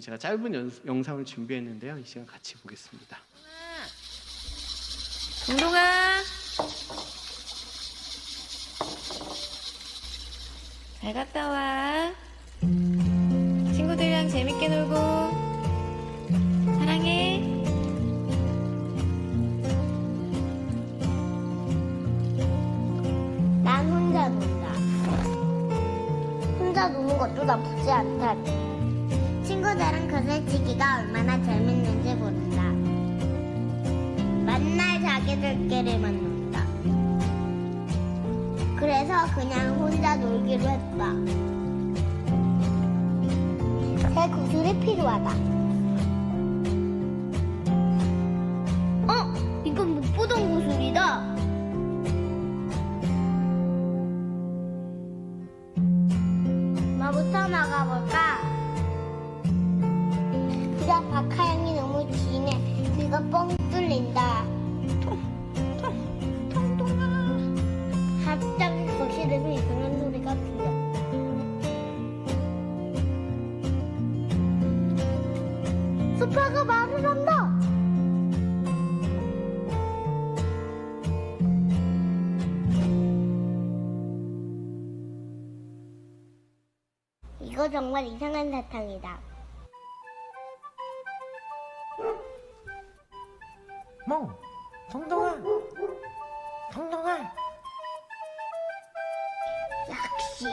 제가 짧은 영상을 준비했는데요. 이 시간 같이 보겠습니다. 동동아, 잘 갔다 와. 친구들이랑 재밌게 놀고 사랑해. 난 혼자 논다. 혼자 노는 것도 나쁘지 않다. 친구들은 그슬치기가 얼마나 재밌는지 모른다. 맨날 자기들끼리만 논다. 그래서 그냥 혼자 놀기로 했다. 새 구슬이 필요하다. 이건 못 보던 구슬이다. 뭐부터 나가볼까? 그래, 박하영이 너무 기네. 귀가 뻥 뚫린다. 통통아. 갑자기 거실에서 이상한 소리가 들려. 소파가 말을 한다. 이거 정말 이상한 사탕이다. 동동아, 동동아. 역시.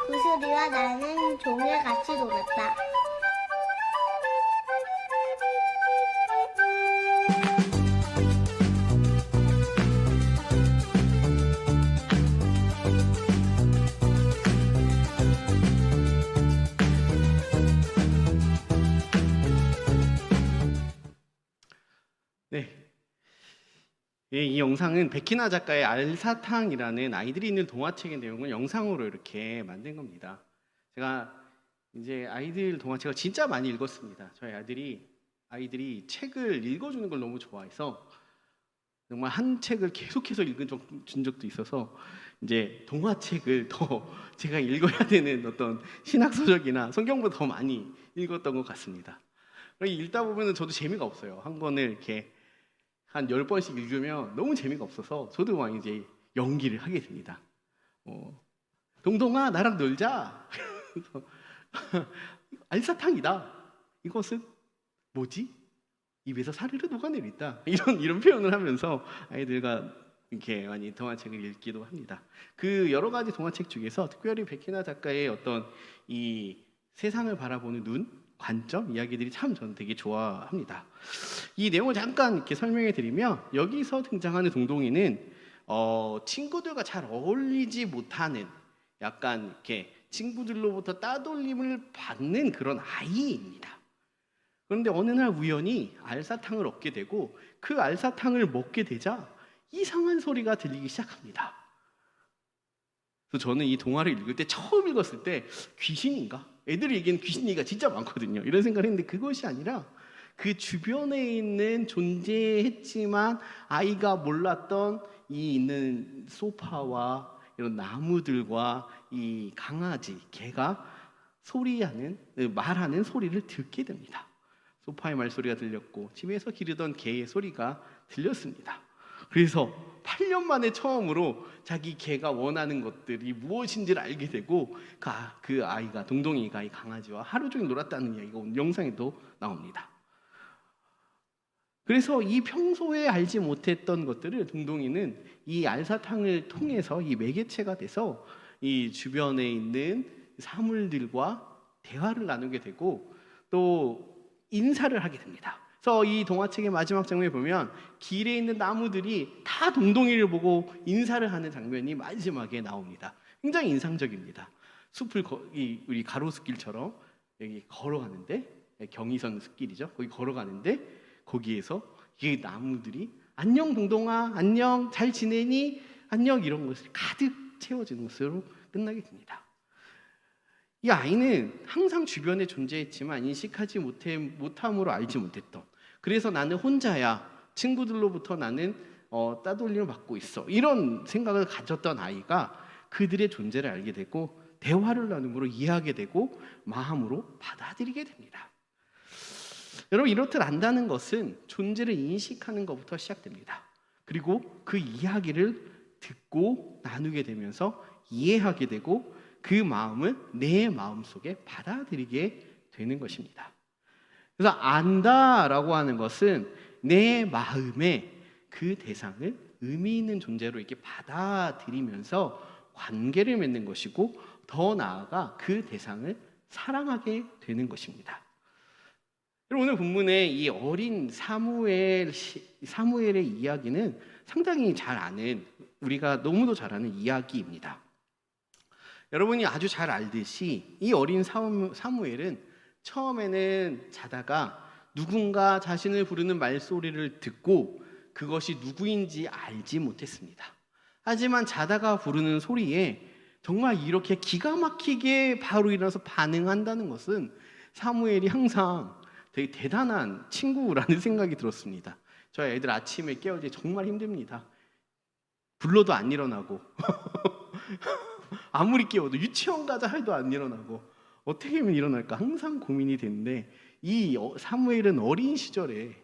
구슬이와 나는 종일 같이 놀았다. 네. 이 영상은 백희나 작가의 알사탕이라는 아이들이 읽는 동화책의 내용을 영상으로 이렇게 만든 겁니다. 제가 이제 아이들 동화책을 진짜 많이 읽었습니다. 저희 아이들이 책을 읽어주는 걸 너무 좋아해서 정말 한 책을 계속해서 준 적도 있어서 이제 동화책을 더 제가 읽어야 되는 어떤 신학서적이나 성경보다 더 많이 읽었던 것 같습니다. 읽다 보면 저도 재미가 없어요. 한 권을 이렇게 한 10번씩 읽으면 너무 재미가 없어서 저도 막 이제 연기를 하게 됩니다. 동동아, 나랑 놀자. 알사탕이다. 이것은 뭐지? 입에서 사르르 녹아내린다. 이런 표현을 하면서 아이들과 이렇게 많이 동화책을 읽기도 합니다. 그 여러 가지 동화책 중에서 특별히 백희나 작가의 어떤 이 세상을 바라보는 눈, 관점, 이야기들이 참 저는 되게 좋아합니다. 이 내용을 잠깐 이렇게 설명해 드리면 여기서 등장하는 동동이는 친구들과 잘 어울리지 못하는 약간 이렇게 친구들로부터 따돌림을 받는 그런 아이입니다. 그런데 어느 날 우연히 알사탕을 얻게 되고 그 알사탕을 먹게 되자 이상한 소리가 들리기 시작합니다. 그래서 저는 이 동화를 읽을 때 처음 읽었을 때 귀신인가? 애들이 얘기하는 귀신 얘기가 진짜 많거든요. 이런 생각을 했는데 그것이 아니라 그 주변에 있는 존재했지만 아이가 몰랐던 이 있는 소파와 이런 나무들과 이 강아지, 개가 말하는 소리를 듣게 됩니다. 소파의 말소리가 들렸고 집에서 기르던 개의 소리가 들렸습니다. 그래서 8년 만에 처음으로 자기 개가 원하는 것들이 무엇인지를 알게 되고 그 아이가, 동동이가 이 강아지와 하루 종일 놀았다는 이야기가 오늘 영상에도 나옵니다. 그래서 이 평소에 알지 못했던 것들을 동동이는 이 알사탕을 통해서 이 매개체가 돼서 이 주변에 있는 사물들과 대화를 나누게 되고 또 인사를 하게 됩니다. 그래서 이 동화책의 마지막 장면에 보면 길에 있는 나무들이 다 동동이를 보고 인사를 하는 장면이 마지막에 나옵니다. 굉장히 인상적입니다. 숲을 우리 가로수길처럼 여기 걸어가는데, 경의선 숲길이죠. 거기 걸어가는데 거기에서 이 나무들이 안녕 동동아, 안녕 잘 지내니, 안녕 이런 것을 가득 채워지는 것으로 끝나게 됩니다. 이 아이는 항상 주변에 존재했지만 인식하지 못함으로 알지 못했던 그래서 나는 혼자야. 친구들로부터 나는 따돌림을 받고 있어. 이런 생각을 가졌던 아이가 그들의 존재를 알게 되고 대화를 나눔으로 이해하게 되고 마음으로 받아들이게 됩니다. 여러분, 이렇듯 안다는 것은 존재를 인식하는 것부터 시작됩니다. 그리고 그 이야기를 듣고 나누게 되면서 이해하게 되고 그 마음을 내 마음속에 받아들이게 되는 것입니다. 그래서 안다라고 하는 것은 내 마음에 그 대상을 의미 있는 존재로 이렇게 받아들이면서 관계를 맺는 것이고 더 나아가 그 대상을 사랑하게 되는 것입니다. 오늘 본문의 이 어린 사무엘의 이야기는 상당히 잘 아는, 우리가 너무도 잘 아는 이야기입니다. 여러분이 아주 잘 알듯이 이 어린 사무엘은 처음에는 자다가 누군가 자신을 부르는 말소리를 듣고 그것이 누구인지 알지 못했습니다. 하지만 자다가 부르는 소리에 정말 이렇게 기가 막히게 바로 일어나서 반응한다는 것은 사무엘이 항상 되게 대단한 친구라는 생각이 들었습니다. 저희 애들 아침에 깨우기 정말 힘듭니다. 불러도 안 일어나고 아무리 깨워도 유치원 가자 해도 안 일어나고 어떻게 하면 일어날까 항상 고민이 되는데 이 사무엘은 어린 시절에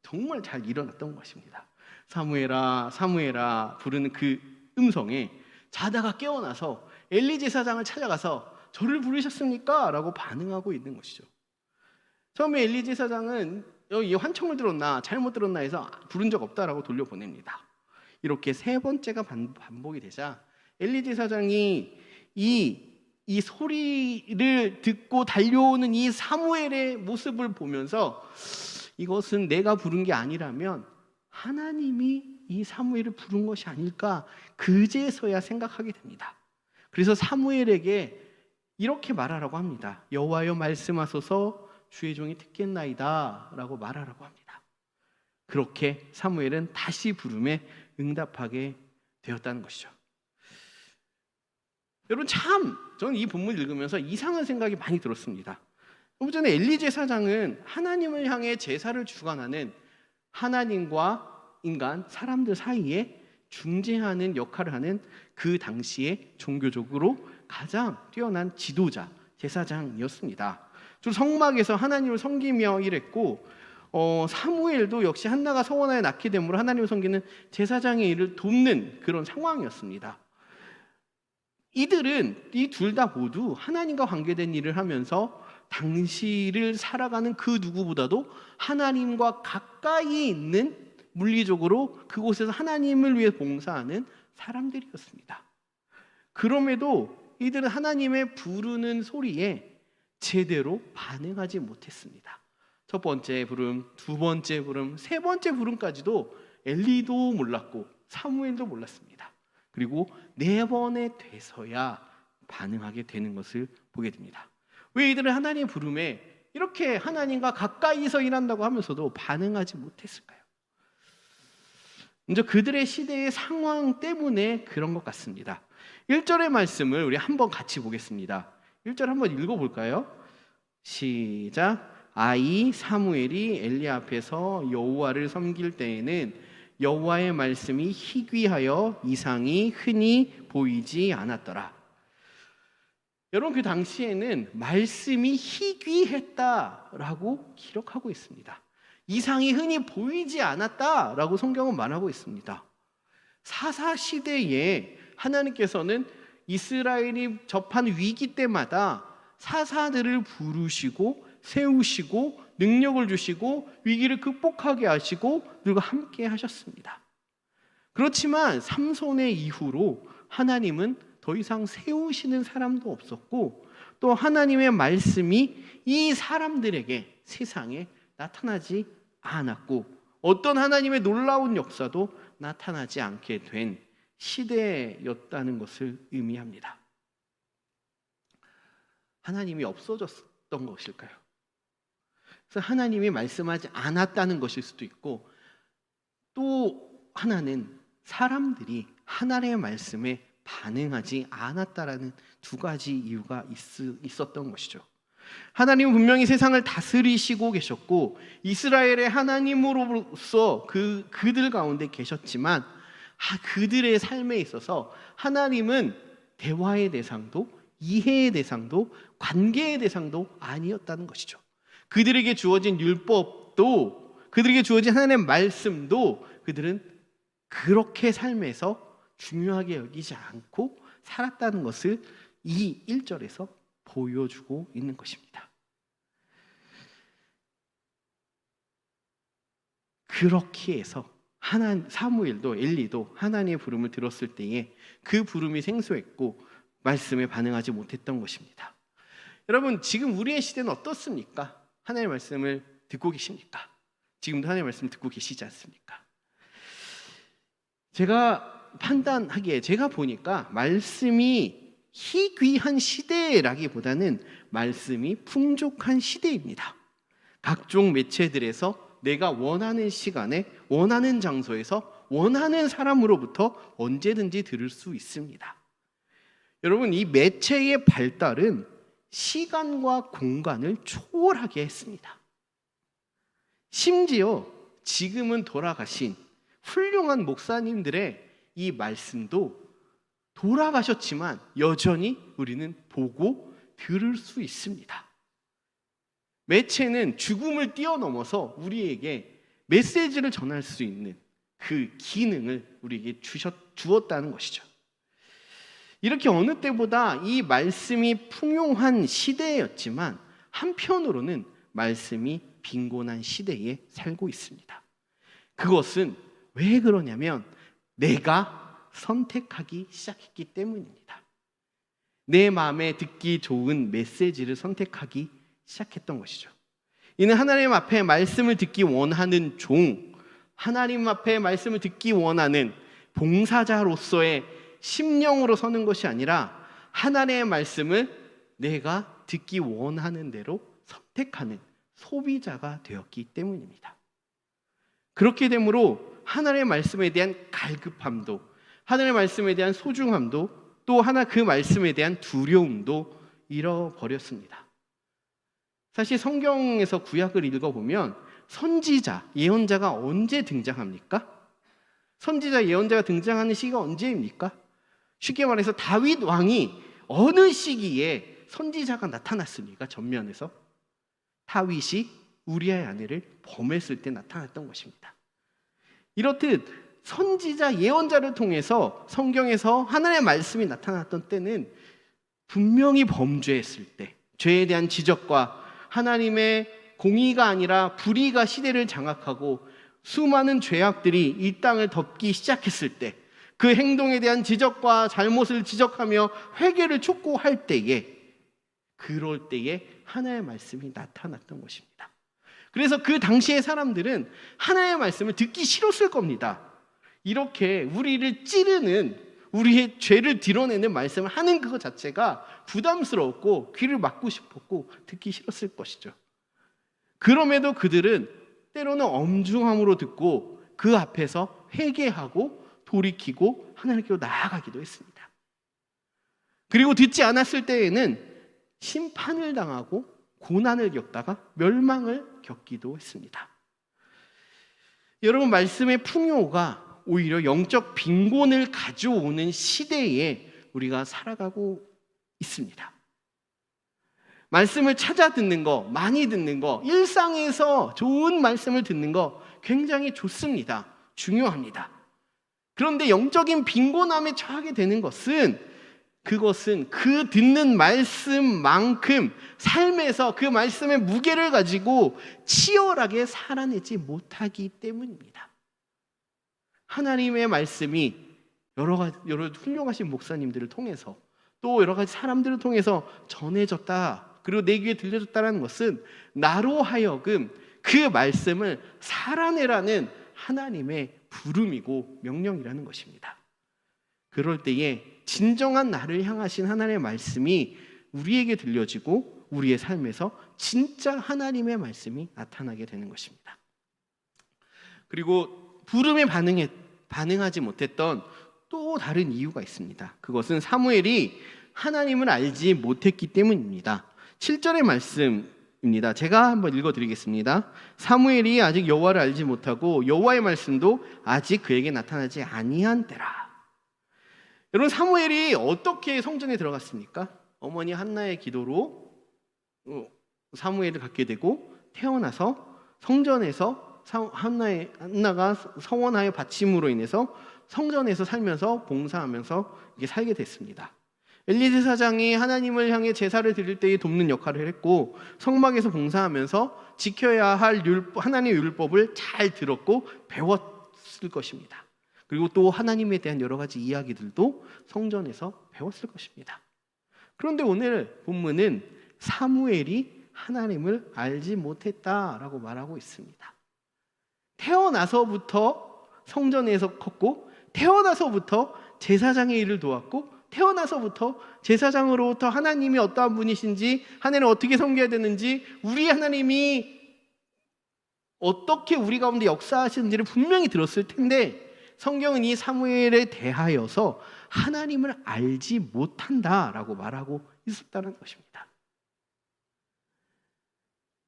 정말 잘 일어났던 것입니다. 사무엘아 사무엘아 부르는 그 음성에 자다가 깨어나서 엘리 제사장을 찾아가서 저를 부르셨습니까? 라고 반응하고 있는 것이죠. 처음에 엘리 제사장은 이 환청을 들었나 잘못 들었나 해서 부른 적 없다라고 돌려보냅니다. 이렇게 세 번째가 반복이 되자 엘리 제사장이 이 소리를 듣고 달려오는 이 사무엘의 모습을 보면서 이것은 내가 부른 게 아니라면 하나님이 이 사무엘을 부른 것이 아닐까 그제서야 생각하게 됩니다. 그래서 사무엘에게 이렇게 말하라고 합니다. 여호와여 말씀하소서 주의 종이 듣겠나이다 라고 말하라고 합니다. 그렇게 사무엘은 다시 부름에 응답하게 되었다는 것이죠. 여러분, 참 저는 이 본문을 읽으면서 이상한 생각이 많이 들었습니다. 조금 전에 엘리 제사장은 하나님을 향해 제사를 주관하는 하나님과 인간, 사람들 사이에 중재하는 역할을 하는 그 당시에 종교적으로 가장 뛰어난 지도자, 제사장이었습니다. 주 성막에서 하나님을 섬기며 일했고 사무엘도 역시 한나가 서원하여 낳게 되므로 하나님을 섬기는 제사장의 일을 돕는 그런 상황이었습니다. 이들은 이 둘 다 모두 하나님과 관계된 일을 하면서 당시를 살아가는 그 누구보다도 하나님과 가까이 있는, 물리적으로 그곳에서 하나님을 위해 봉사하는 사람들이었습니다. 그럼에도 이들은 하나님의 부르는 소리에 제대로 반응하지 못했습니다. 첫 번째 부름, 두 번째 부름, 세 번째 부름까지도 엘리도 몰랐고 사무엘도 몰랐습니다. 그리고 네 번에 돼서야 반응하게 되는 것을 보게 됩니다. 왜 이들은 하나님의 부름에 이렇게 하나님과 가까이서 일한다고 하면서도 반응하지 못했을까요? 먼저 그들의 시대의 상황 때문에 그런 것 같습니다. 1절의 말씀을 우리 한번 같이 보겠습니다. 1절 한번 읽어볼까요? 시작. 아이 사무엘이 엘리 앞에서 여호와를 섬길 때에는 여호와의 말씀이 희귀하여 이상이 흔히 보이지 않았더라. 여러분, 그 당시에는 말씀이 희귀했다라고 기록하고 있습니다. 이상이 흔히 보이지 않았다라고 성경은 말하고 있습니다. 사사 시대에 하나님께서는 이스라엘이 접한 위기 때마다 사사들을 부르시고 세우시고 능력을 주시고 위기를 극복하게 하시고 그리고 함께 하셨습니다. 그렇지만 삼손의 이후로 하나님은 더 이상 세우시는 사람도 없었고 또 하나님의 말씀이 이 사람들에게 세상에 나타나지 않았고 어떤 하나님의 놀라운 역사도 나타나지 않게 된 시대였다는 것을 의미합니다. 하나님이 없어졌던 것일까요? 그래서 하나님이 말씀하지 않았다는 것일 수도 있고 또 하나는 사람들이 하나님의 말씀에 반응하지 않았다라는 두 가지 이유가 있었던 것이죠. 하나님은 분명히 세상을 다스리시고 계셨고 이스라엘의 하나님으로서 그들 가운데 계셨지만 그들의 삶에 있어서 하나님은 대화의 대상도 이해의 대상도 관계의 대상도 아니었다는 것이죠. 그들에게 주어진 율법도 그들에게 주어진 하나님의 말씀도 그들은 그렇게 삶에서 중요하게 여기지 않고 살았다는 것을 이 1절에서 보여주고 있는 것입니다. 그렇게 해서 사무엘도 엘리도 하나님의 부름을 들었을 때에 그 부름이 생소했고 말씀에 반응하지 못했던 것입니다. 여러분, 지금 우리의 시대는 어떻습니까? 하나님의 말씀을 듣고 계십니까? 지금도 하나님의 말씀을 듣고 계시지 않습니까? 제가 판단하기에 제가 보니까 말씀이 희귀한 시대라기보다는 말씀이 풍족한 시대입니다. 각종 매체들에서 내가 원하는 시간에 원하는 장소에서 원하는 사람으로부터 언제든지 들을 수 있습니다. 여러분, 이 매체의 발달은 시간과 공간을 초월하게 했습니다. 심지어 지금은 돌아가신 훌륭한 목사님들의 이 말씀도 돌아가셨지만 여전히 우리는 보고 들을 수 있습니다. 매체는 죽음을 뛰어넘어서 우리에게 메시지를 전할 수 있는 그 기능을 우리에게 주었다는 것이죠. 이렇게 어느 때보다 이 말씀이 풍요한 시대였지만 한편으로는 말씀이 빈곤한 시대에 살고 있습니다. 그것은 왜 그러냐면 내가 선택하기 시작했기 때문입니다. 내 마음에 듣기 좋은 메시지를 선택하기 시작했던 것이죠. 이는 하나님 앞에 말씀을 듣기 원하는 종, 하나님 앞에 말씀을 듣기 원하는 봉사자로서의 심령으로 서는 것이 아니라 하나님의 말씀을 내가 듣기 원하는 대로 선택하는 소비자가 되었기 때문입니다. 그렇게 되므로 하나님의 말씀에 대한 갈급함도, 하나님의 말씀에 대한 소중함도, 또 그 말씀에 대한 두려움도 잃어버렸습니다. 사실 성경에서 구약을 읽어보면 선지자, 예언자가 언제 등장합니까? 선지자, 예언자가 등장하는 시기가 언제입니까? 쉽게 말해서 다윗 왕이 어느 시기에 선지자가 나타났습니까? 전면에서 다윗이 우리아의 아내를 범했을 때 나타났던 것입니다. 이렇듯 선지자, 예언자를 통해서 성경에서 하나님의 말씀이 나타났던 때는 분명히 범죄했을 때, 죄에 대한 지적과 하나님의 공의가 아니라 불의가 시대를 장악하고 수많은 죄악들이 이 땅을 덮기 시작했을 때, 그 행동에 대한 지적과 잘못을 지적하며 회개를 촉구할 때에, 그럴 때에 하나님의 말씀이 나타났던 것입니다. 그래서 그 당시의 사람들은 하나님의 말씀을 듣기 싫었을 겁니다. 이렇게 우리를 찌르는, 우리의 죄를 드러내는 말씀을 하는 그것 자체가 부담스러웠고 귀를 막고 싶었고 듣기 싫었을 것이죠. 그럼에도 그들은 때로는 엄중함으로 듣고 그 앞에서 회개하고 돌이키고 하나님께로 나아가기도 했습니다. 그리고 듣지 않았을 때에는 심판을 당하고 고난을 겪다가 멸망을 겪기도 했습니다. 여러분, 말씀의 풍요가 오히려 영적 빈곤을 가져오는 시대에 우리가 살아가고 있습니다. 말씀을 찾아 듣는 거, 많이 듣는 거, 일상에서 좋은 말씀을 듣는 거 굉장히 좋습니다. 중요합니다. 그런데 영적인 빈곤함에 처하게 되는 것은, 그것은 그 듣는 말씀만큼 삶에서 그 말씀의 무게를 가지고 치열하게 살아내지 못하기 때문입니다. 하나님의 말씀이 여러 훌륭하신 목사님들을 통해서, 또 여러 가지 사람들을 통해서 전해졌다, 그리고 내 귀에 들려졌다는 것은 나로 하여금 그 말씀을 살아내라는 하나님의 부름이고 명령이라는 것입니다. 그럴 때에 진정한 나를 향하신 하나님의 말씀이 우리에게 들려지고 우리의 삶에서 진짜 하나님의 말씀이 나타나게 되는 것입니다. 그리고 부름에 반응하지 못했던 또 다른 이유가 있습니다. 그것은 사무엘이 하나님을 알지 못했기 때문입니다. 7절의 말씀입니다. 제가 한번 읽어드리겠습니다. 사무엘이 아직 여호와를 알지 못하고 여호와의 말씀도 아직 그에게 나타나지 아니한 때라. 여러분, 사무엘이 어떻게 성전에 들어갔습니까? 어머니 한나의 기도로 사무엘을 갖게 되고, 태어나서 성전에서 한나가 서원하여 바침으로 인해서 성전에서 살면서 봉사하면서 이게 살게 됐습니다. 엘리 제사장이 하나님을 향해 제사를 드릴 때에 돕는 역할을 했고, 성막에서 봉사하면서 지켜야 할 하나님의 율법을 잘 들었고 배웠을 것입니다. 그리고 또 하나님에 대한 여러 가지 이야기들도 성전에서 배웠을 것입니다. 그런데 오늘 본문은 사무엘이 하나님을 알지 못했다라고 말하고 있습니다. 태어나서부터 성전에서 컸고, 태어나서부터 제사장의 일을 도왔고, 태어나서부터 제사장으로부터 하나님이 어떠한 분이신지, 하나님을 어떻게 섬겨야 되는지, 우리 하나님이 어떻게 우리 가운데 역사하시는지를 분명히 들었을 텐데, 성경은 이 사무엘에 대하여서 하나님을 알지 못한다라고 말하고 있었다는 것입니다.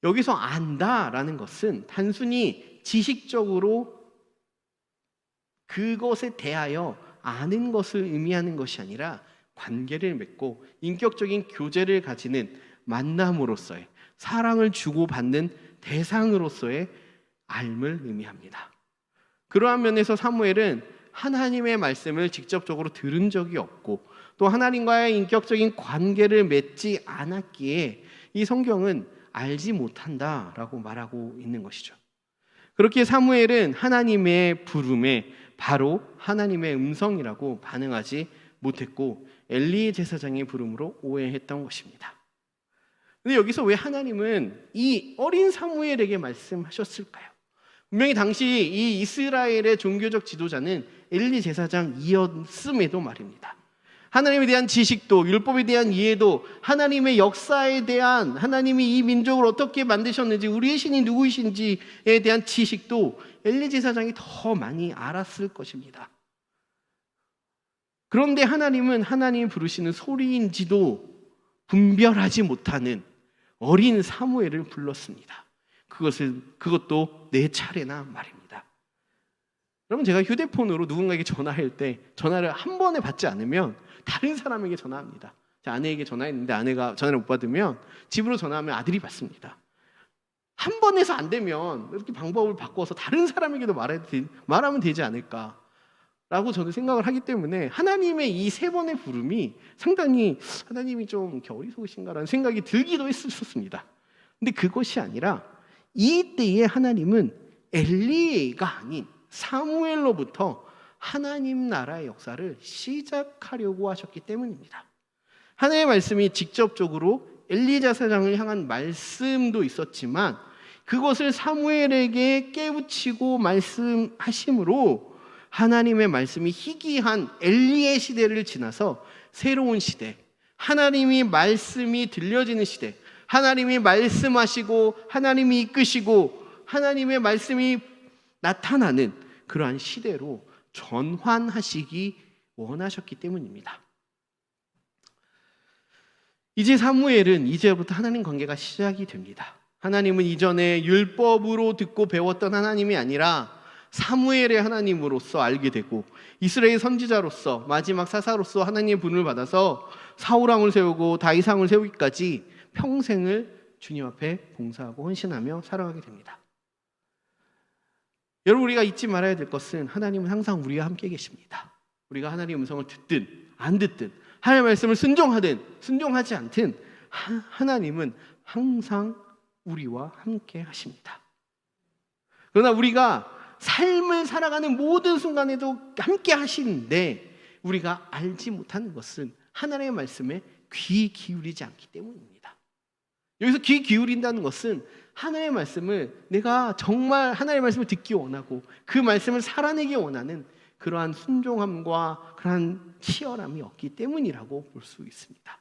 여기서 안다라는 것은 단순히 지식적으로 그것에 대하여 아는 것을 의미하는 것이 아니라 관계를 맺고 인격적인 교제를 가지는 만남으로서의, 사랑을 주고받는 대상으로서의 알을 의미합니다. 그러한 면에서 사무엘은 하나님의 말씀을 직접적으로 들은 적이 없고, 또 하나님과의 인격적인 관계를 맺지 않았기에 이 성경은 알지 못한다라고 말하고 있는 것이죠. 그렇게 사무엘은 하나님의 부름에 바로 하나님의 음성이라고 반응하지 못했고, 엘리 제사장의 부름으로 오해했던 것입니다. 근데 여기서 왜 하나님은 이 어린 사무엘에게 말씀하셨을까요? 분명히 당시 이 이스라엘의 종교적 지도자는 엘리 제사장이었음에도 말입니다. 하나님에 대한 지식도, 율법에 대한 이해도, 하나님의 역사에 대한, 하나님이 이 민족을 어떻게 만드셨는지, 우리의 신이 누구이신지에 대한 지식도 엘리 제사장이 더 많이 알았을 것입니다. 그런데 하나님은 하나님이 부르시는 소리인지도 분별하지 못하는 어린 사무엘을 불렀습니다. 그것도 4차례나 말입니다. 여러분, 제가 휴대폰으로 누군가에게 전화할 때 전화를 한 번에 받지 않으면 다른 사람에게 전화합니다. 제 아내에게 전화했는데 아내가 전화를 못 받으면 집으로 전화하면 아들이 받습니다. 한 번 해서 안 되면 이렇게 방법을 바꿔서 다른 사람에게도 말하면 되지 않을까라고 저는 생각을 하기 때문에 하나님의 이 3번의 부름이 상당히 하나님이 좀 이렇게 어리석으신가라는 생각이 들기도 했었습니다. 근데 그것이 아니라 이때에 하나님은 엘리가 아닌 사무엘로부터 하나님 나라의 역사를 시작하려고 하셨기 때문입니다. 하나님의 말씀이 직접적으로 엘리 제사장을 향한 말씀도 있었지만, 그것을 사무엘에게 깨우치고 말씀하심으로 하나님의 말씀이 희귀한 엘리의 시대를 지나서 새로운 시대, 하나님이 말씀이 들려지는 시대, 하나님이 말씀하시고 하나님이 이끄시고 하나님의 말씀이 나타나는 그러한 시대로 전환하시기 원하셨기 때문입니다. 이제 사무엘은 이제부터 하나님 관계가 시작이 됩니다. 하나님은 이전에 율법으로 듣고 배웠던 하나님이 아니라 사무엘의 하나님으로서 알게 되고, 이스라엘 선지자로서 마지막 사사로서 하나님의 분을 받아서 사울왕을 세우고 다윗왕을 세우기까지 평생을 주님 앞에 봉사하고 헌신하며 살아가게 됩니다. 여러분, 우리가 잊지 말아야 될 것은 하나님은 항상 우리와 함께 계십니다. 우리가 하나님의 음성을 듣든 안 듣든, 하나님의 말씀을 순종하든 순종하지 않든 하나님은 항상 우리와 함께 하십니다. 그러나 우리가 삶을 살아가는 모든 순간에도 함께 하시는데 우리가 알지 못하는 것은 하나님의 말씀에 귀 기울이지 않기 때문입니다. 여기서 귀 기울인다는 것은 하나님의 말씀을 내가 정말 하나님의 말씀을 듣기 원하고 그 말씀을 살아내기 원하는 그러한 순종함과 그러한 치열함이 없기 때문이라고 볼 수 있습니다.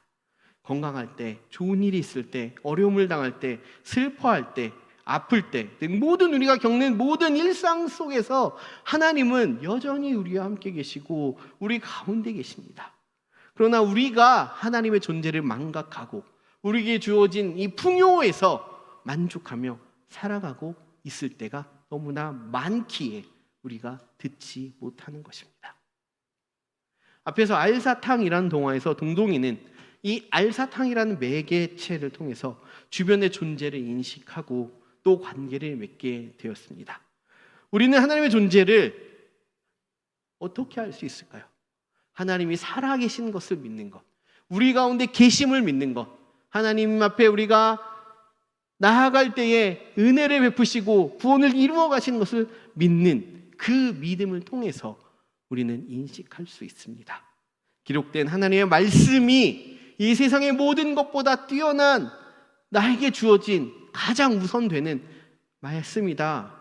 건강할 때, 좋은 일이 있을 때, 어려움을 당할 때, 슬퍼할 때, 아플 때, 모든 우리가 겪는 모든 일상 속에서 하나님은 여전히 우리와 함께 계시고 우리 가운데 계십니다. 그러나 우리가 하나님의 존재를 망각하고 우리에게 주어진 이 풍요에서 만족하며 살아가고 있을 때가 너무나 많기에 우리가 듣지 못하는 것입니다. 앞에서 알사탕이라는 동화에서 동동이는 이 알사탕이라는 매개체를 통해서 주변의 존재를 인식하고 또 관계를 맺게 되었습니다. 우리는 하나님의 존재를 어떻게 알 수 있을까요? 하나님이 살아계신 것을 믿는 것, 우리 가운데 계심을 믿는 것, 하나님 앞에 우리가 나아갈 때에 은혜를 베푸시고 구원을 이루어 가시는 것을 믿는 그 믿음을 통해서 우리는 인식할 수 있습니다. 기록된 하나님의 말씀이 이 세상의 모든 것보다 뛰어난 나에게 주어진 가장 우선되는 말씀이다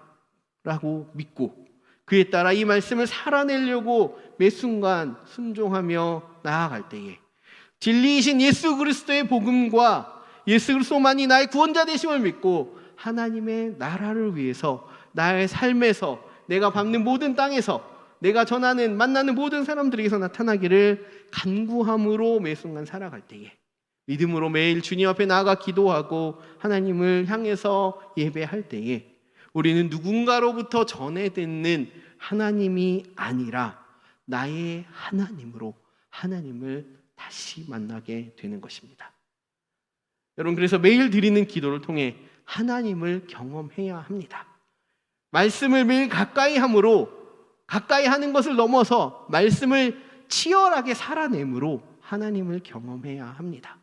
라고 믿고 그에 따라 이 말씀을 살아내려고 매 순간 순종하며 나아갈 때에 진리이신 예수 그리스도의 복음과 예수 그리스도만이 나의 구원자 되심을 믿고 하나님의 나라를 위해서 나의 삶에서 내가 밟는 모든 땅에서 내가 전하는 만나는 모든 사람들에게서 나타나기를 간구함으로 매 순간 살아갈 때에 믿음으로 매일 주님 앞에 나아가 기도하고 하나님을 향해서 예배할 때에 우리는 누군가로부터 전해 듣는 하나님이 아니라 나의 하나님으로 하나님을 다시 만나게 되는 것입니다. 여러분, 그래서 매일 드리는 기도를 통해 하나님을 경험해야 합니다. 말씀을 매일 가까이 함으로 가까이 하는 것을 넘어서 말씀을 치열하게 살아내므로 하나님을 경험해야 합니다.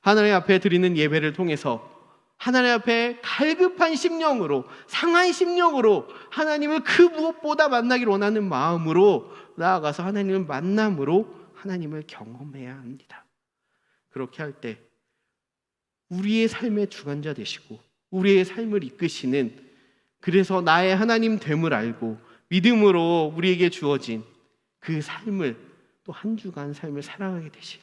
하나님 앞에 드리는 예배를 통해서 하나님 앞에 갈급한 심령으로 상한 심령으로 하나님을 그 무엇보다 만나기를 원하는 마음으로 나아가서 하나님을 만남으로 하나님을 경험해야 합니다. 그렇게 할 때 우리의 삶의 주관자 되시고 우리의 삶을 이끄시는, 그래서 나의 하나님 됨을 알고 믿음으로 우리에게 주어진 그 삶을 또 한 주간 삶을 살아가게 되실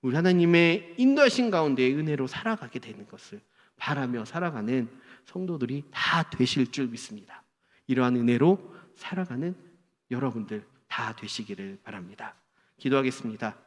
우리 하나님의 인도하신 가운데 은혜로 살아가게 되는 것을 바라며 살아가는 성도들이 다 되실 줄 믿습니다. 이러한 은혜로 살아가는 여러분들 다 되시기를 바랍니다. 기도하겠습니다.